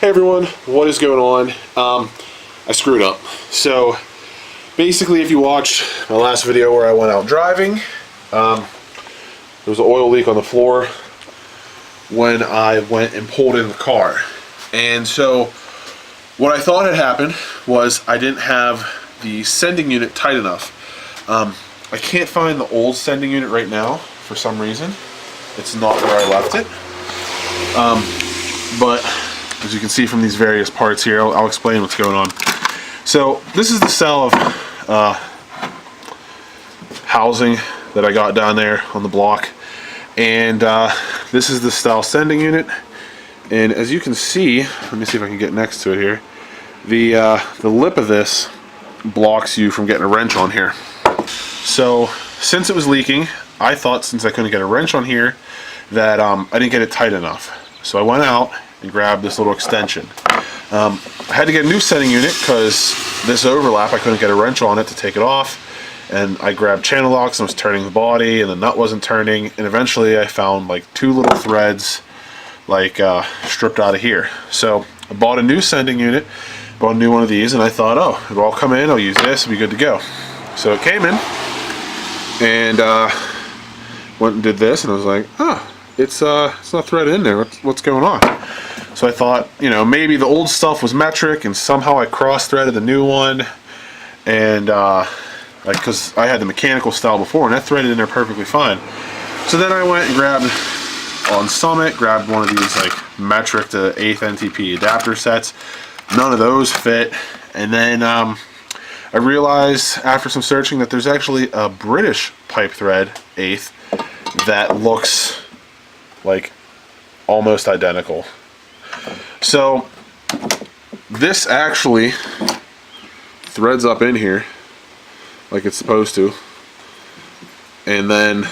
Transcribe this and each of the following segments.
Hey everyone, what is going on? I screwed up. So basically, if you watched my last video where I went out driving, there was an oil leak on the floor when I went and pulled in the car. And so what I thought had happened was I didn't have the sending unit tight enough. I can't find the old sending unit right now for some reason. It's not where I left it. But as you can see from these various parts here, I'll explain what's going on. So this is the cell of housing that I got down there on the block, and this is the style sending unit. And as you can see, let me see if I can get next to it here. The lip of this blocks you from getting a wrench on here. So since it was leaking, I thought since I couldn't get a wrench on here that I didn't get it tight enough. So I went out and grabbed this little extension. I had to get a new sending unit because this overlap, I couldn't get a wrench on it to take it off. And I grabbed channel locks and was turning the body, and the nut wasn't turning. And eventually I found like two little threads like stripped out of here. So I bought a new sending unit, bought a new one of these, and I thought, oh, it'll all come in, I'll use this, it'll be good to go. So it came in, and went and did this, and I was like, oh, it's not threaded in there. What's going on? So I thought, you know, maybe the old stuff was metric, and somehow I cross-threaded the new one, and like, because I had the mechanical style before, and that threaded in there perfectly fine. So then I went and grabbed on Summit, grabbed one of these like metric to 8th NTP adapter sets. None of those fit, and then I realized after some searching that there's actually a British pipe thread 8th that looks like almost identical. So this actually threads up in here like it's supposed to, and then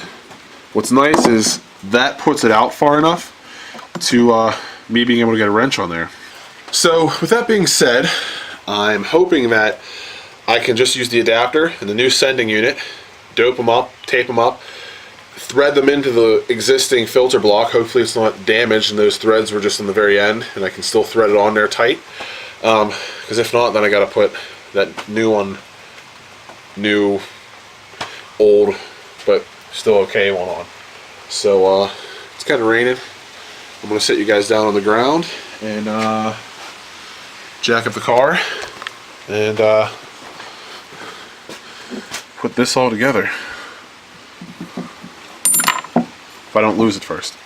what's nice is that puts it out far enough to me being able to get a wrench on there. So with that being said, I'm hoping that I can just use the adapter and the new sending unit, dope them up, tape them up, thread them into the existing filter block. Hopefully it's not damaged and those threads were just in the very end and I can still thread it on there tight. Because if not, then I gotta put that new one, new, old, but still okay one on. So it's kind of raining. I'm gonna sit you guys down on the ground and jack up the car and put this all together if I don't lose it first.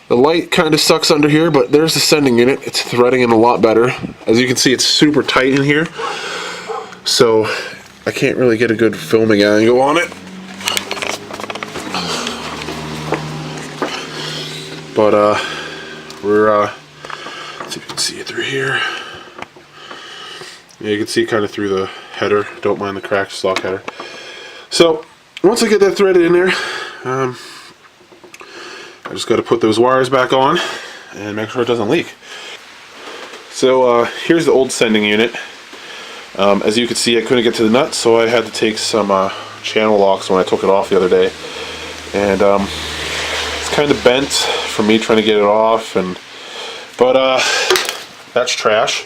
The light kind of sucks under here, but there's the sending unit. It's threading in a lot better. As you can see, it's super tight in here, so I can't really get a good filming angle on it. But we're let's see if you can see it through here. Yeah, you can see kind of through the header. Don't mind the cracked stock header. So once I get that threaded in there, I just got to put those wires back on and make sure it doesn't leak. So here's the old sending unit. As you can see, I couldn't get to the nut, so I had to take some channel locks when I took it off the other day. And it's kind of bent from me trying to get it off, but that's trash.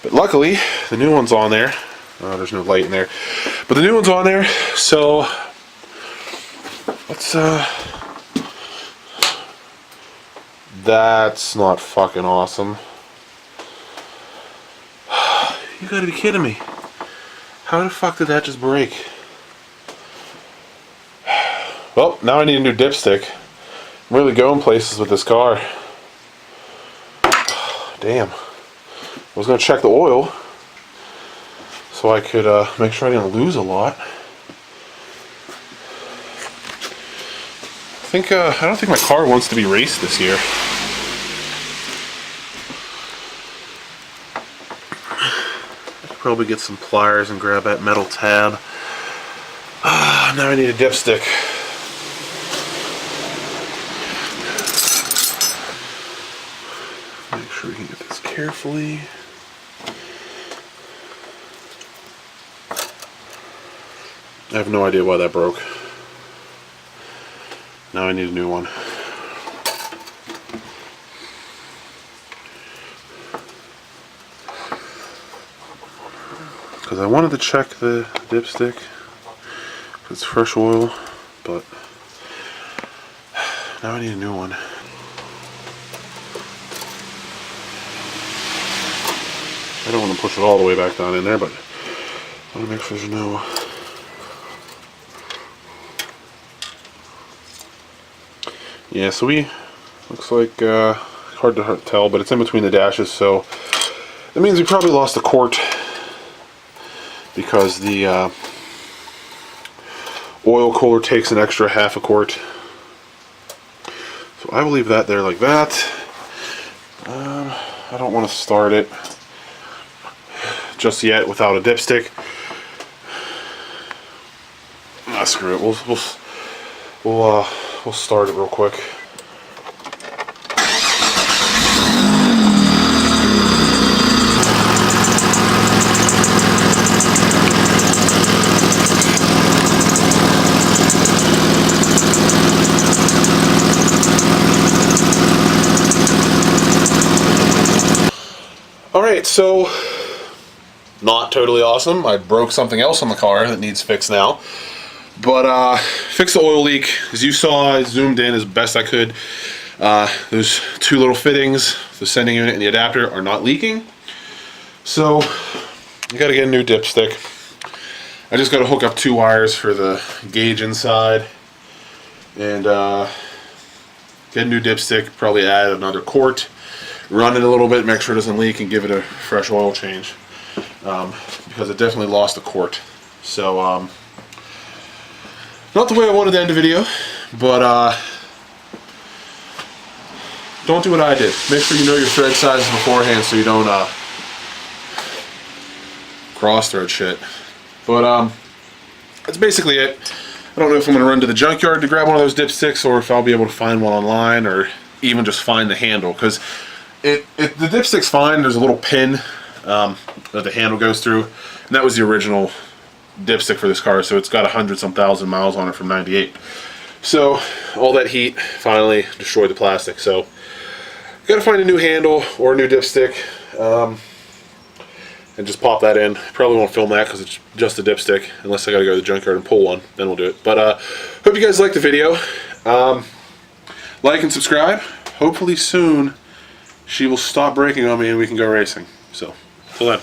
But luckily, the new one's on there. There's no light in there, but the new one's on there. So let's That's not fucking awesome. You gotta be kidding me. How the fuck did that just break? Well, now I need a new dipstick. I'm really going places with this car. Damn. I was gonna check the oil so I could make sure I didn't lose a lot. I don't think my car wants to be raced this year. I could probably get some pliers and grab that metal tab. Now I need a dipstick. Make sure we can get this carefully. I have no idea why that broke. Now I need a new one. Because I wanted to check the dipstick if it's fresh oil, but now I need a new one. I don't want to push it all the way back down in there, but I want to make sure there's no... Yeah, so looks like, hard to tell, but it's in between the dashes, so that means we probably lost a quart because the oil cooler takes an extra half a quart. So I will leave that there like that. I don't want to start it just yet without a dipstick. Screw it. We'll start it real quick. Alright, so not totally awesome. I broke something else on the car that needs fixed now. But fixed the oil leak. As you saw, I zoomed in as best I could. Those two little fittings, the sending unit and the adapter, are not leaking. So you gotta get a new dipstick. I just gotta hook up 2 wires for the gauge inside and get a new dipstick, probably add another quart, run it a little bit, make sure it doesn't leak, and give it a fresh oil change. Because it definitely lost a quart. So not the way I wanted to end the video, but don't do what I did. Make sure you know your thread sizes beforehand so you don't cross thread shit. But that's basically it. I don't know if I'm going to run to the junkyard to grab one of those dipsticks or if I'll be able to find one online or even just find the handle, because the dipstick's fine. There's a little pin that the handle goes through, and that was the original dipstick for this car, so it's got 100-some thousand miles on it from '98. So all that heat finally destroyed the plastic. So gotta find a new handle or a new dipstick, and just pop that in. Probably won't film that because it's just a dipstick, unless I gotta go to the junkyard and pull one, then we'll do it. But hope you guys liked the video. Like and subscribe. Hopefully soon she will stop breaking on me and we can go racing. So till then.